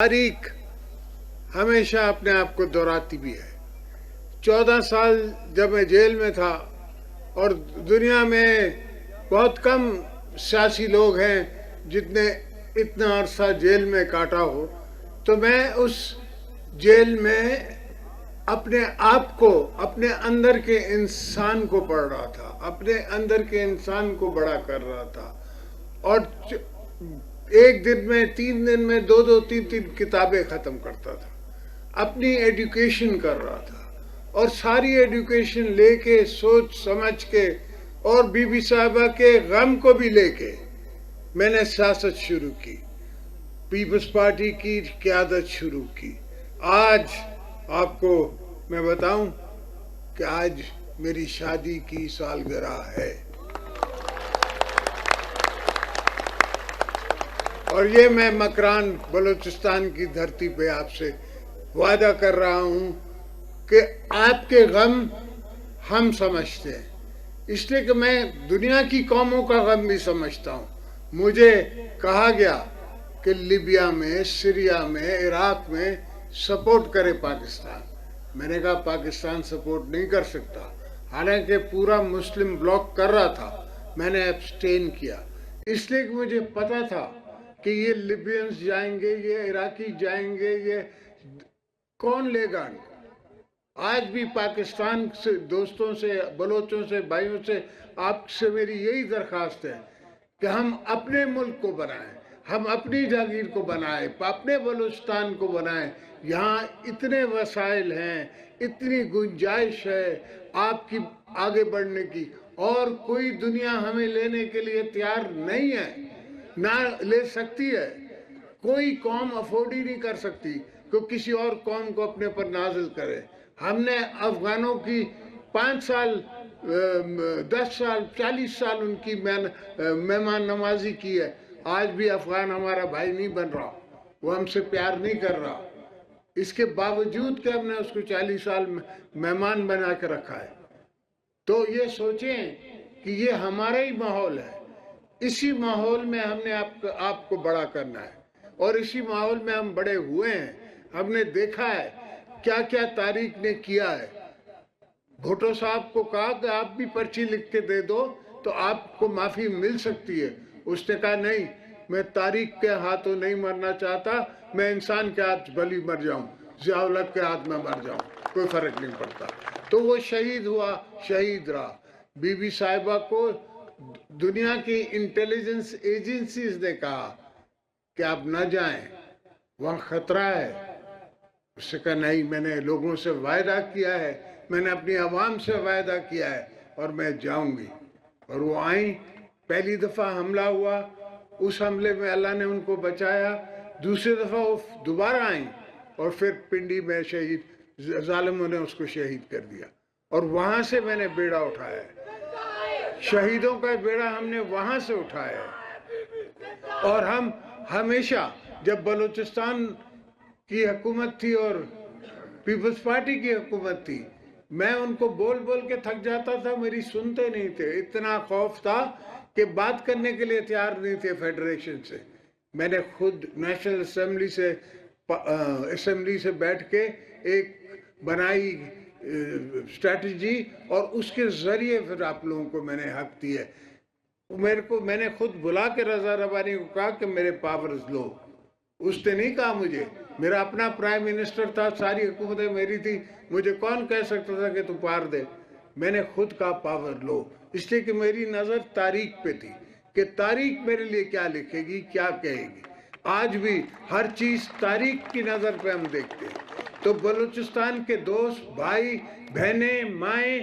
تاریخ ہمیشہ اپنے آپ کو دہراتی بھی ہے۔ 14 سال جب میں جیل میں تھا اور دنیا میں بہت کم سیاسی لوگ ہیں جتنے اتنا عرصہ جیل میں کاٹا ہو، تو میں اس جیل میں اپنے آپ کو، اپنے اندر کے انسان کو پڑھ رہا تھا، اپنے اندر کے انسان کو بڑا کر رہا تھا، اور ایک دن میں 3 دن میں 2-3 کتابیں ختم کرتا تھا، اپنی ایڈوکیشن کر رہا تھا، اور ساری ایڈوکیشن لے کے، سوچ سمجھ کے، اور بی بی صاحبہ کے غم کو بھی لے کے میں نے سیاست شروع کی، پیپلز پارٹی کی قیادت شروع کی۔ آج آپ کو میں بتاؤں کہ آج میری شادی کی سالگرہ ہے، اور یہ میں مکران بلوچستان کی دھرتی پہ آپ سے وعدہ کر رہا ہوں کہ آپ کے غم ہم سمجھتے ہیں، اس لیے کہ میں دنیا کی قوموں کا غم بھی سمجھتا ہوں۔ مجھے کہا گیا کہ لیبیا میں، سیریا میں، عراق میں سپورٹ کرے پاکستان۔ میں نے کہا پاکستان سپورٹ نہیں کر سکتا، حالانکہ پورا مسلم بلاک کر رہا تھا۔ میں نے ایبسٹین کیا، اس لیے کہ مجھے پتا تھا کہ یہ لیبینز جائیں گے، یہ عراقی جائیں گے، یہ کون لے گا؟ آج بھی پاکستان سے دوستوں سے، بلوچوں سے، بھائیوں سے، آپ سے میری یہی درخواست ہے کہ ہم اپنے ملک کو بنائیں، ہم اپنی جاگیر کو بنائیں، اپنے بلوچستان کو بنائیں۔ یہاں اتنے وسائل ہیں، اتنی گنجائش ہے آپ کی آگے بڑھنے کی، اور کوئی دنیا ہمیں لینے کے لیے تیار نہیں ہے، نہ لے سکتی ہے۔ کوئی قوم افورڈ ہی نہیں کر سکتی کہ کسی اور قوم کو اپنے پر نازل کرے۔ ہم نے افغانوں کی 5 سال، 10 سال، 40 سال ان کی مہمان نوازی کی ہے، آج بھی افغان ہمارا بھائی نہیں بن رہا، وہ ہم سے پیار نہیں کر رہا، اس کے باوجود کہ ہم نے اس کو 40 سال مہمان بنا کے رکھا ہے۔ تو یہ سوچیں کہ یہ ہمارا ہی ماحول ہے، اسی ماحول میں ہم نے آپ کو بڑا کرنا ہے، اور اسی ماحول میں ہم بڑے ہوئے ہیں۔ ہم نے دیکھا ہے کیا کیا تاریخ نے کیا ہے۔ بھٹو صاحب کو کہا کہ آپ بھی پرچی لکھ کے دے دو تو آپ کو معافی مل سکتی ہے، اس نے کہا نہیں، میں تاریخ کے ہاتھوں نہیں مرنا چاہتا، میں انسان کے ہاتھ بھلی مر جاؤں، ضیاء الحق کے ہاتھ میں مر جاؤں، کوئی فرق نہیں پڑتا۔ تو وہ شہید ہوا، شہید رہا۔ بی بی صاحبہ کو دنیا کی انٹیلیجنس ایجنسیز نے کہا کہ آپ نہ جائیں، وہاں خطرہ ہے۔ اس نے کہا نہیں، میں نے لوگوں سے وعدہ کیا ہے، میں نے اپنی عوام سے وعدہ کیا ہے، اور میں جاؤں گی۔ اور وہ آئیں، پہلی دفعہ حملہ ہوا، اس حملے میں اللہ نے ان کو بچایا، دوسری دفعہ وہ دوبارہ آئیں، اور پھر پنڈی میں شہید، ظالموں نے اس کو شہید کر دیا، اور وہاں سے میں نے بیڑا اٹھایا ہے، شہیدوں کا بیڑا ہم نے وہاں سے اٹھایا ہے۔ اور ہم ہمیشہ، جب بلوچستان کی حکومت تھی اور پیپلز پارٹی کی حکومت تھی، میں ان کو بول بول کے تھک جاتا تھا، میری سنتے نہیں تھے، اتنا خوف تھا کہ بات کرنے کے لیے تیار نہیں تھے فیڈریشن سے۔ میں نے خود نیشنل اسمبلی سے بیٹھ کے ایک بنائی اسٹریٹجی، اور اس کے ذریعے پھر آپ لوگوں کو میں نے حق دی ہے۔ میں نے خود بلا کے رضا ربانی کو کہا کہ میرے پاورز لو، اس نے نہیں کہا مجھے، میرا اپنا پرائم منسٹر تھا، ساری حکومتیں میری تھی، مجھے کون کہہ سکتا تھا کہ تو پار دے؟ میں نے خود کہا پاور لو، اس لیے کہ میری نظر تاریخ پہ تھی کہ تاریخ میرے لیے کیا لکھے گی، کیا کہے گی۔ آج بھی ہر چیز تاریخ کی نظر پہ ہم دیکھتے ہیں۔ تو بلوچستان کے دوست، بھائی، بہنیں، مائیں،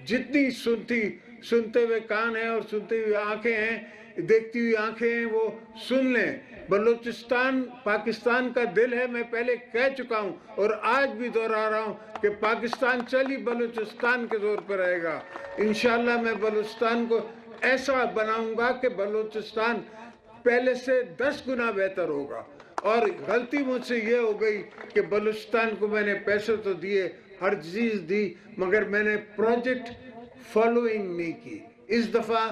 جتنی سنتے ہوئے کان ہیں اور سنتے ہوئے آنکھیں ہیں، دیکھتی ہوئی آنکھیں ہیں، وہ سن لیں۔ بلوچستان پاکستان کا دل ہے، میں پہلے کہہ چکا ہوں اور آج بھی دہرا رہا ہوں کہ پاکستان چلی بلوچستان کے زور پر رہے گا۔ انشاءاللہ میں بلوچستان کو ایسا بناؤں گا کہ بلوچستان پہلے سے 10 گنا بہتر ہوگا۔ اور غلطی مجھ سے یہ ہو گئی کہ بلوچستان کو میں نے پیسے تو دیے، ہر چیز دی، مگر میں نے پروجیکٹ فالوئنگ نہیں کی۔ اس دفعہ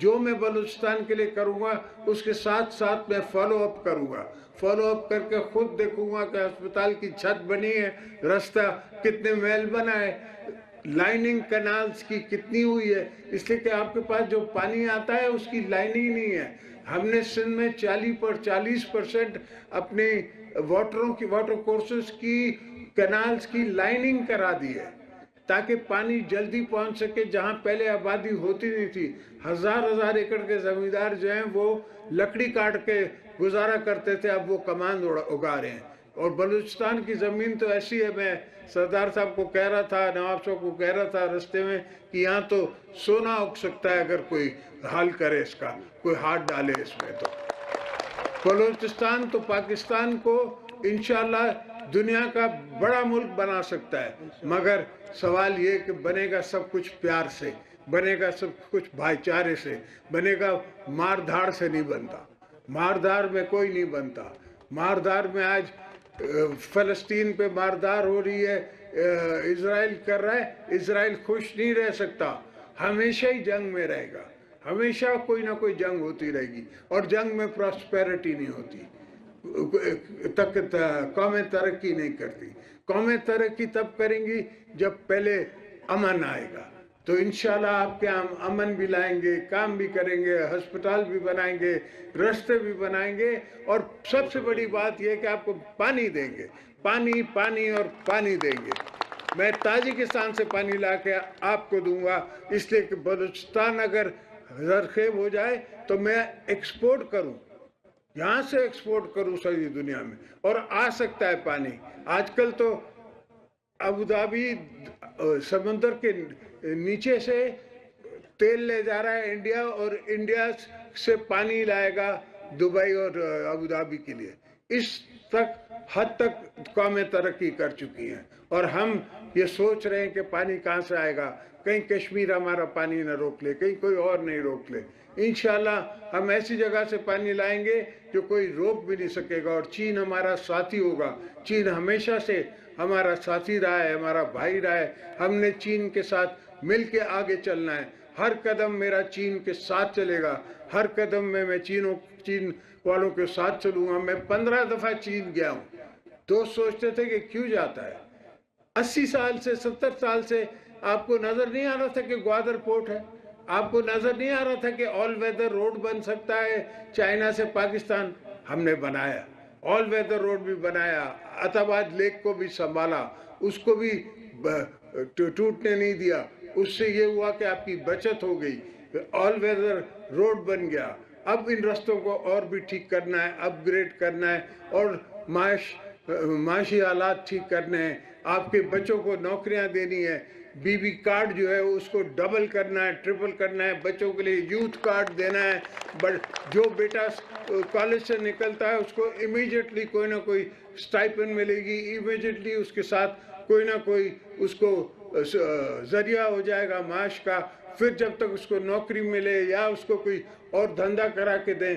جو میں بلوچستان کے لیے کروں گا اس کے ساتھ ساتھ میں فالو اپ کروں گا، فالو اپ کر کے خود دیکھوں گا کہ ہسپتال کی چھت بنی ہے، رستہ کتنے میل بنا ہے، لائننگ کنالز کی کتنی ہوئی ہے، اس لیے کہ آپ کے پاس جو پانی آتا ہے اس کی لائننگ نہیں ہے۔ ہم نے سندھ میں 40% اپنے واٹر کورسز کی کنالز کی لائننگ کرا دی ہے تاکہ پانی جلدی پہنچ سکے جہاں پہلے آبادی ہوتی نہیں تھی۔ ہزار ایکڑ کے زمیندار جو ہیں وہ لکڑی کاٹ کے گزارا کرتے تھے، اب وہ کماند اگا رہے ہیں۔ اور بلوچستان کی زمین تو ایسی ہے، میں سردار صاحب کو کہہ رہا تھا، نواب صاحب کو کہہ رہا تھا رستے میں کہ یہاں تو سونا اگ سکتا ہے اگر کوئی حل کرے، اس کا کوئی ہاتھ ڈالے اس میں۔ تو بلوچستان تو پاکستان کو انشاءاللہ دنیا کا بڑا ملک بنا سکتا ہے، مگر سوال یہ کہ بنے گا سب کچھ پیار سے، بنے گا سب کچھ بھائی چارے سے، بنے گا مار دھاڑ سے نہیں بنتا۔ ماردار میں کوئی نہیں بنتا۔ ماردار میں آج فلسطین پہ ماردار ہو رہی ہے، اسرائیل کر رہا ہے، اسرائیل خوش نہیں رہ سکتا، ہمیشہ ہی جنگ میں رہے گا، ہمیشہ کوئی نہ کوئی جنگ ہوتی رہے گی، اور جنگ میں پراسپیرٹی نہیں ہوتی، قومیں ترقی نہیں کرتی۔ قومیں ترقی تب کریں گی جب پہلے امن آئے گا، تو انشاءاللہ آپ کے ہم امن بھی لائیں گے، کام بھی کریں گے، ہسپتال بھی بنائیں گے، راستے بھی بنائیں گے، اور سب سے بڑی بات یہ کہ آپ کو پانی دیں گے، پانی اور پانی دیں گے۔ میں تاجکستان سے پانی لا کے آپ کو دوں گا، اس لیے کہ بلوچستان اگر زرخیز ہو جائے تو میں ایکسپورٹ کروں، یہاں سے ایکسپورٹ کروں ساری دنیا میں، اور آ سکتا ہے پانی۔ آج کل تو ابوظہبی سمندر کے نیچے سے تیل لے جا رہا ہے انڈیا، اور انڈیا سے پانی لائے گا دبئی اور ابوظہبی کے لیے۔ اس حد تک قومیں ترقی کر چکی ہیں، اور ہم یہ سوچ رہے ہیں کہ پانی کہاں سے آئے گا، کہیں کشمیر ہمارا پانی نہ روک لے، کہیں کوئی اور نہیں روک لے۔ انشاءاللہ ہم ایسی جگہ سے پانی لائیں گے جو کوئی روک بھی نہیں سکے گا، اور چین ہمارا ساتھی ہوگا۔ چین ہمیشہ سے ہمارا ساتھی رہا ہے، ہمارا بھائی رہا ہے، ہم نے چین کے ساتھ مل کے آگے چلنا ہے۔ ہر قدم میرا چین کے ساتھ چلے گا، ہر قدم میں چین والوں کے ساتھ چلوں گا۔ میں 15 دفعہ چین گیا ہوں۔ دوست سوچتے تھے کہ کیوں جاتا ہے، 80 سال سے 70 سال سے آپ کو نظر نہیں آ رہا تھا کہ گوادر پورٹ ہے، آپ کو نظر نہیں آ رہا تھا کہ آل ویدر روڈ بن سکتا ہے چائنا سے پاکستان، ہم نے بنایا۔ آل ویدر روڈ بھی بنایا، عتبات لیک کو بھی سنبھالا، اس کو بھی ٹوٹنے نہیں دیا، اس سے یہ ہوا کہ آپ کی بچت ہو گئی، آل ویدر روڈ بن گیا۔ اب ان رستوں کو اور بھی ٹھیک کرنا ہے، اپ گریڈ کرنا ہے، اور معاشی حالات ٹھیک کرنے ہیں، آپ کے بچوں کو نوکریاں دینی ہے، بی بی کارڈ جو ہے اس کو ڈبل کرنا ہے، ٹرپل کرنا ہے، بچوں کے لیے یوتھ کارڈ دینا ہے۔ جو بیٹا کالج سے نکلتا ہے اس کو امیجیٹلی کوئی نہ کوئی سٹائپن ملے گی، امیجیٹلی اس کے ساتھ کوئی نہ کوئی اس کو ذریعہ ہو جائے گا معاش کا۔ پھر جب تک اس کو نوکری ملے یا اس کو کوئی اور دھندا کرا کے دیں،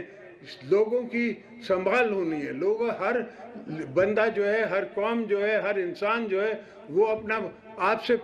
لوگوں کی سنبھال ہونی ہے۔ ہر بندہ جو ہے، ہر قوم جو ہے، ہر انسان جو ہے وہ اپنا آپ سے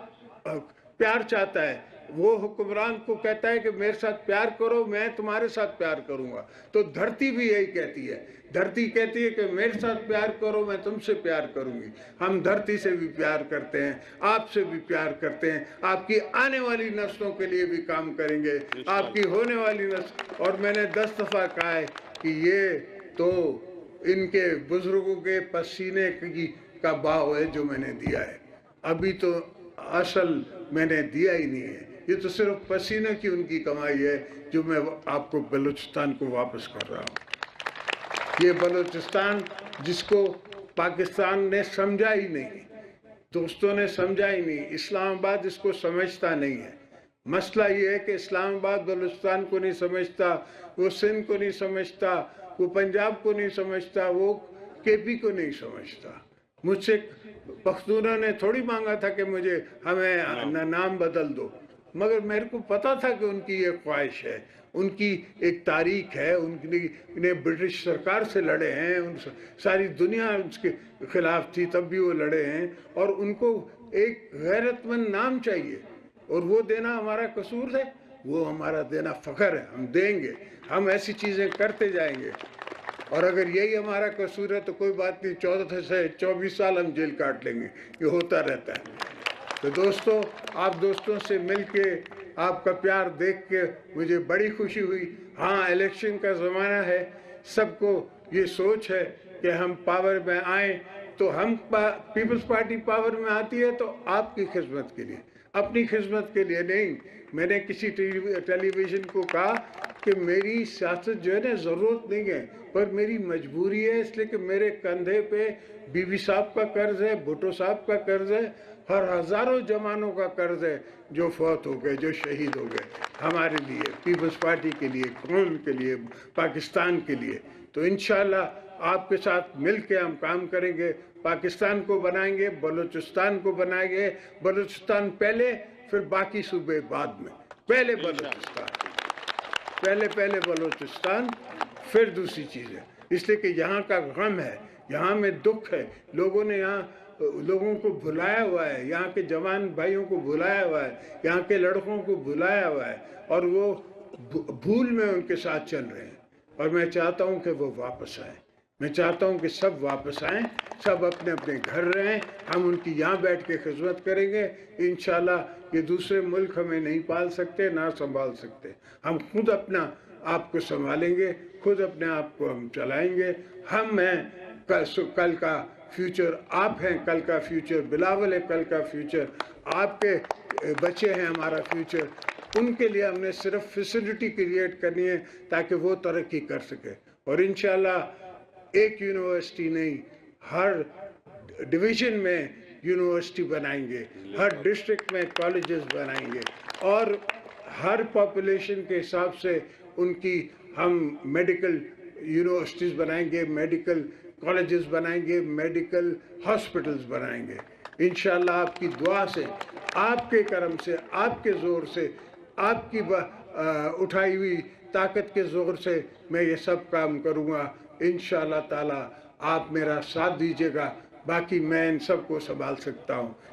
پیار چاہتا ہے، وہ حکمران کو کہتا ہے کہ میرے ساتھ پیار کرو، میں تمہارے ساتھ پیار کروں گا۔ تو دھرتی بھی یہی کہتی ہے، دھرتی کہتی ہے کہ میرے ساتھ پیار کرو، میں تم سے پیار کروں گی۔ ہم دھرتی سے بھی پیار کرتے ہیں، آپ سے بھی پیار کرتے ہیں، آپ کی آنے والی نسلوں کے لیے بھی کام کریں گے، آپ کی ہونے والی نسل۔ اور میں نے 10 دفعہ کہا ہے کہ یہ تو ان کے بزرگوں کے پسینے کا باغ ہے جو میں نے دیا ہے، ابھی تو اصل میں نے دیا ہی نہیں ہے، یہ تو صرف پسینے کی ان کی کمائی ہے جو میں آپ کو بلوچستان کو واپس کر رہا ہوں۔ یہ بلوچستان جس کو پاکستان نے سمجھا ہی نہیں، دوستوں نے سمجھا ہی نہیں، اسلام آباد اس کو سمجھتا نہیں ہے۔ مسئلہ یہ ہے کہ اسلام آباد بلوچستان کو نہیں سمجھتا، وہ سندھ کو نہیں سمجھتا، وہ پنجاب کو نہیں سمجھتا، وہ کے پی کو نہیں سمجھتا۔ مجھ سے پختونوں نے تھوڑی مانگا تھا کہ ہمیں نام بدل دو، مگر میرے کو پتا تھا کہ ان کی یہ خواہش ہے، ان کی ایک تاریخ ہے، انہیں برٹش سرکار سے لڑے ہیں، ساری دنیا اس کے خلاف تھی تب بھی وہ لڑے ہیں، اور ان کو ایک غیرت مند نام چاہیے، اور وہ دینا ہمارا قصور ہے۔ وہ ہمارا دینا فخر ہے، ہم دیں گے، ہم ایسی چیزیں کرتے جائیں گے. اور اگر یہی ہمارا قصور ہے تو کوئی بات نہیں، 14 سے 24 سال ہم جیل کاٹ لیں گے، یہ ہوتا رہتا ہے. تو دوستو، آپ دوستوں سے مل کے، آپ کا پیار دیکھ کے مجھے بڑی خوشی ہوئی. ہاں، الیکشن کا زمانہ ہے، سب کو یہ سوچ ہے کہ ہم پاور میں آئیں، تو ہم پیپلز پارٹی پاور میں آتی ہے تو آپ کی خدمت کے لیے، اپنی خدمت کے لیے نہیں. میں نے کسی ٹیلی ویژن کو کہا کہ میری سیاست جو ہے نا ضرورت نہیں ہے، پر میری مجبوری ہے، اس لیے کہ میرے کندھے پہ بی بی صاحب کا قرض ہے، بھٹو صاحب کا قرض ہے، اور ہزاروں جوانوں کا قرض ہے جو فوت ہو گئے، جو شہید ہو گئے ہمارے لیے، پیپلز پارٹی کے لیے، قوم کے لیے، پاکستان کے لیے. تو انشاءاللہ آپ کے ساتھ مل کے ہم کام کریں گے، پاکستان کو بنائیں گے، بلوچستان کو بنائیں گے. بلوچستان پہلے، پھر باقی صوبے بعد میں. پہلے بلوچستان، پھر دوسری چیزیں. اس لیے کہ یہاں کا غم ہے، یہاں میں دکھ ہے، لوگوں نے یہاں لوگوں کو بھلایا ہوا ہے، یہاں کے جوان بھائیوں کو بھلایا ہوا ہے، یہاں کے لڑکوں کو بھلایا ہوا ہے، اور وہ بھول میں ان کے ساتھ چل رہے ہیں. اور میں چاہتا ہوں کہ وہ واپس آئیں، میں چاہتا ہوں کہ سب واپس آئیں، سب اپنے اپنے گھر رہیں. ہم ان کی یہاں بیٹھ کے خدمت کریں گے. انشاءاللہ یہ دوسرے ملک ہمیں نہیں پال سکتے، نہ سنبھال سکتے. ہم خود اپنا آپ کو سنبھالیں گے، خود اپنے آپ کو ہم چلائیں گے. ہم ہیں کل کا فیوچر، آپ ہیں کل کا فیوچر، بلاول ہے کل کا فیوچر، آپ کے بچے ہیں ہمارا فیوچر. ان کے لیے ہم نے صرف فیسلٹی کریٹ کرنی ہے تاکہ وہ ترقی کر سکے. اور انشاءاللہ ایک یونیورسٹی نہیں، ہر ڈویژن میں یونیورسٹی بنائیں گے، ہر ڈسٹرکٹ میں کالجز بنائیں گے، اور ہر پاپولیشن کے حساب سے ان کی ہم میڈیکل یونیورسٹیز بنائیں گے، میڈیکل کالجز بنائیں گے، میڈیکل ہاسپٹلز بنائیں گے. انشاءاللہ آپ کی دعا سے، آپ کے کرم سے، آپ کے زور سے، آپ کی اٹھائی ہوئی طاقت کے زور سے میں یہ سب کام کروں گا. انشاءاللہ تعالی آپ میرا ساتھ دیجیے گا، باقی میں ان سب کو سنبھال سکتا ہوں.